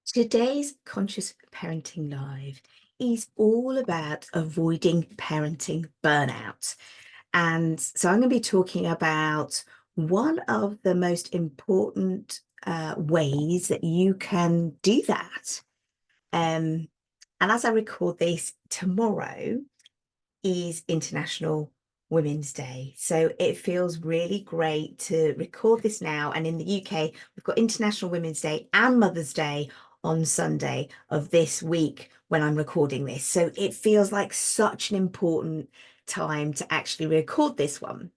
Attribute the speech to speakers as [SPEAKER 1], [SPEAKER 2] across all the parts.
[SPEAKER 1] Today's Conscious Parenting Live is all about avoiding parenting burnout. And so I'm going to be talking about one of the most important ways that you can do that. And as I record this, tomorrow is International Women's Day. So it feels really great to record this now. And in the UK, we've got International Women's Day and Mother's Day on Sunday of this week when I'm recording this. So it feels like such an important time to actually record this one.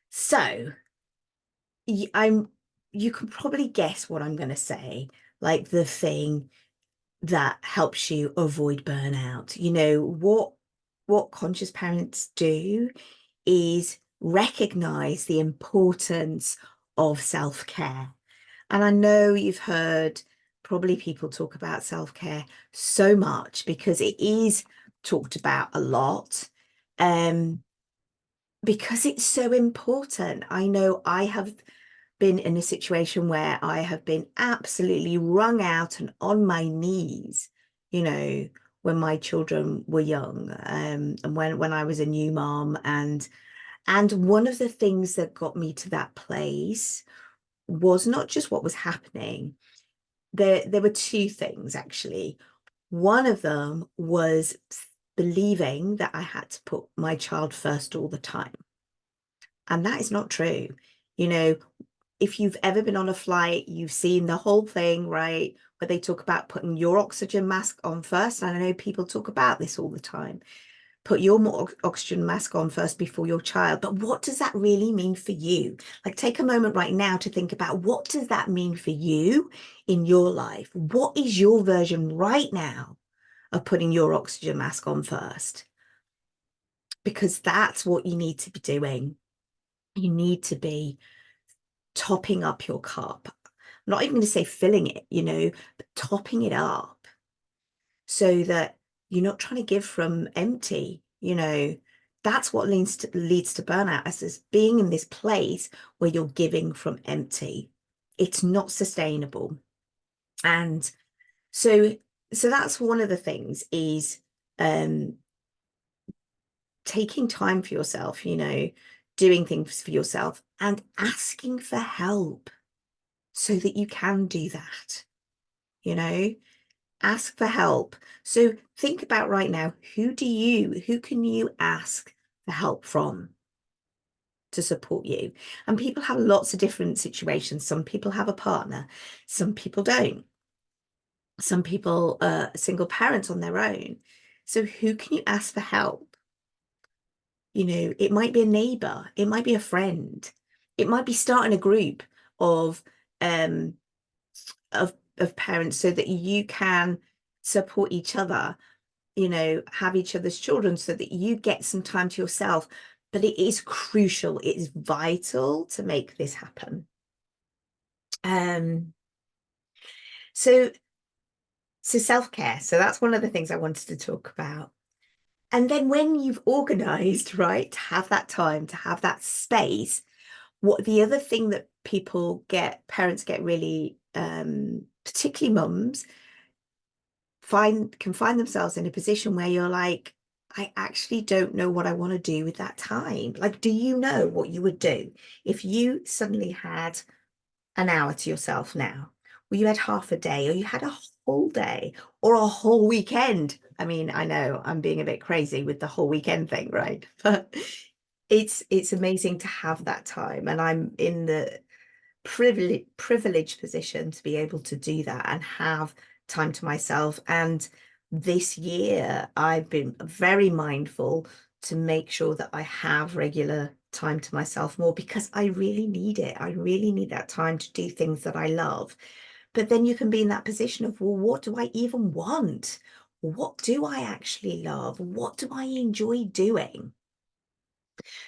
[SPEAKER 1] So you can probably guess what I'm going to say, like the thing that helps you avoid burnout. What conscious parents do is recognize the importance of self-care. And I know you've heard probably people talk about self-care so much because it is talked about a lot, because it's so important. I know I have been in a situation where I have been absolutely wrung out and on my knees, you know, when my children were young, and when I was a new mom. And one of the things that got me to that place was not just what was happening. There were two things, actually. One of them was believing that I had to put my child first all the time. And that is not true. You know, if you've ever been on a flight, you've seen the whole thing, right? Where they talk about putting your oxygen mask on first. And I know people talk about this all the time. Put your oxygen mask on first before your child. But what does that really mean for you? Like, take a moment right now to think about, what does that mean for you in your life? What is your version right now of putting your oxygen mask on first? Because that's what you need to be doing. You need to be topping up your cup. I'm not even going to say filling it, but topping it up so that you're not trying to give from empty. That's what leads to burnout, as being in this place where you're giving from empty. It's not sustainable. And so that's one of the things, is taking time for yourself, doing things for yourself and asking for help so that you can do that. Ask for help. So think about right now, who can you ask for help from to support you? And people have lots of different situations. Some people have a partner, some people don't. Some people are single parents on their own. So who can you ask for help? It might be a neighbor, it might be a friend, it might be starting a group of um of parents so that you can support each other, have each other's children so that you get some time to yourself. But it is crucial, it is vital to make this happen. um so self-care, so that's one of the things I wanted to talk about. And then when you've organized, right, to have that time, to have that space, what the other thing that parents get really, particularly mums, can find themselves in a position where you're like, I actually don't know what I want to do with that time. Like, do you know what you would do if you suddenly had an hour to yourself now, or you had half a day, or you had a whole day, or a whole weekend? I mean, I know I'm being a bit crazy with the whole weekend thing, right? But it's amazing to have that time, and I'm in the privileged position to be able to do that and have time to myself. And this year I've been very mindful to make sure that I have regular time to myself more, because I really need it. I really need that time to do things that I love. But then you can be in that position of, well, what do I even want? What do I actually love? What do I enjoy doing?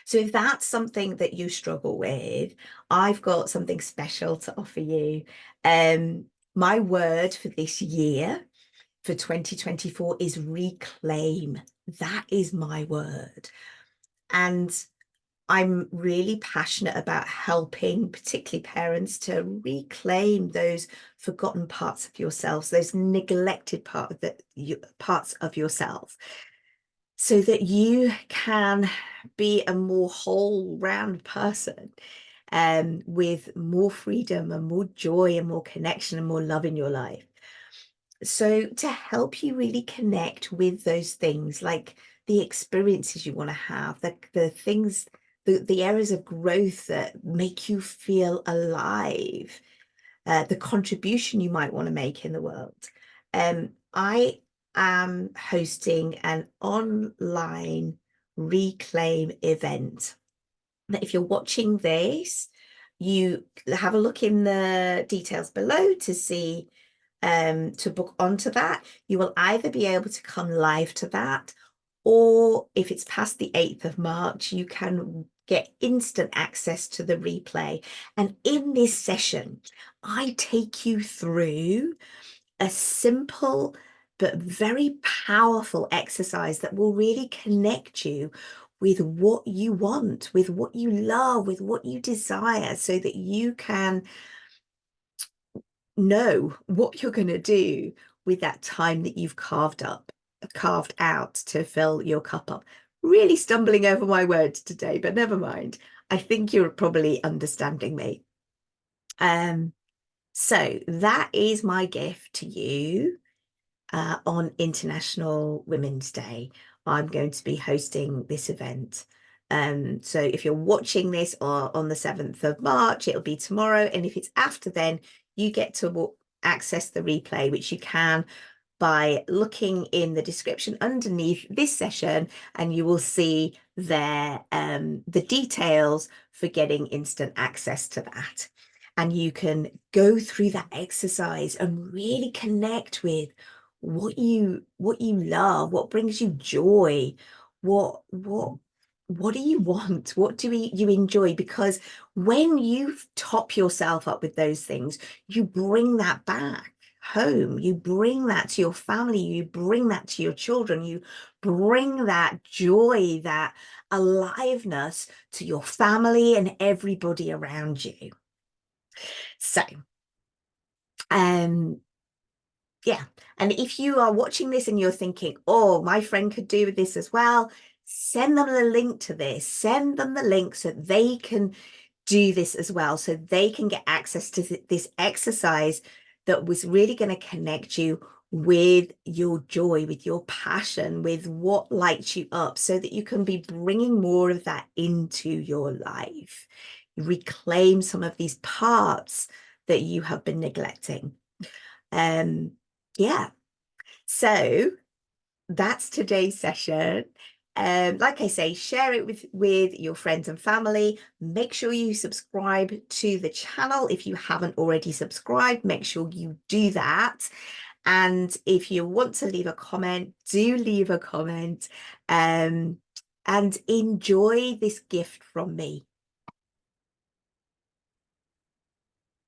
[SPEAKER 1] So if that's something that you struggle with, I've got something special to offer you. My word for this year, for 2024, is reclaim. That is my word. And I'm really passionate about helping, particularly parents, to reclaim those forgotten parts of yourselves, those neglected parts of yourself, so that you can be a more whole round person, with more freedom and more joy and more connection and more love in your life. So to help you really connect with those things, like the experiences you want to have, the things, the areas of growth that make you feel alive, the contribution you might want to make in the world. I am hosting an online reclaim event that, if you're watching this, you have a look in the details below to see, to book onto that. You will either be able to come live to that, or if it's past the 8th of March, you can get instant access to the replay. And in this session, I take you through a simple but very powerful exercise that will really connect you with what you want, with what you love, with what you desire, so that you can know what you're going to do with that time that you've carved out to fill your cup up. Really stumbling over my words today, but never mind. I think you're probably understanding me. So that is my gift to you. On International Women's Day, I'm going to be hosting this event. So if you're watching this on the 7th of March, it'll be tomorrow. And if it's after then, you get to access the replay, which you can by looking in the description underneath this session, and you will see there the details for getting instant access to that. And you can go through that exercise and really connect with what you love, what brings you joy, what do you want, what do you enjoy? Because when you top yourself up with those things, you bring that back home, you bring that to your family, you bring that to your children, you bring that joy, that aliveness to your family and everybody around you. So yeah, and if you are watching this and you're thinking, oh, my friend could do with this as well, send them the link to this, send them the link so they can do this as well, so they can get access to this exercise that was really going to connect you with your joy, with your passion, with what lights you up, so that you can be bringing more of that into your life. Reclaim some of these parts that you have been neglecting. Yeah, so that's today's session. Like I say, share it with your friends and family. Make sure you subscribe to the channel. If you haven't already subscribed, make sure you do that. And if you want to leave a comment, do leave a comment, and enjoy this gift from me.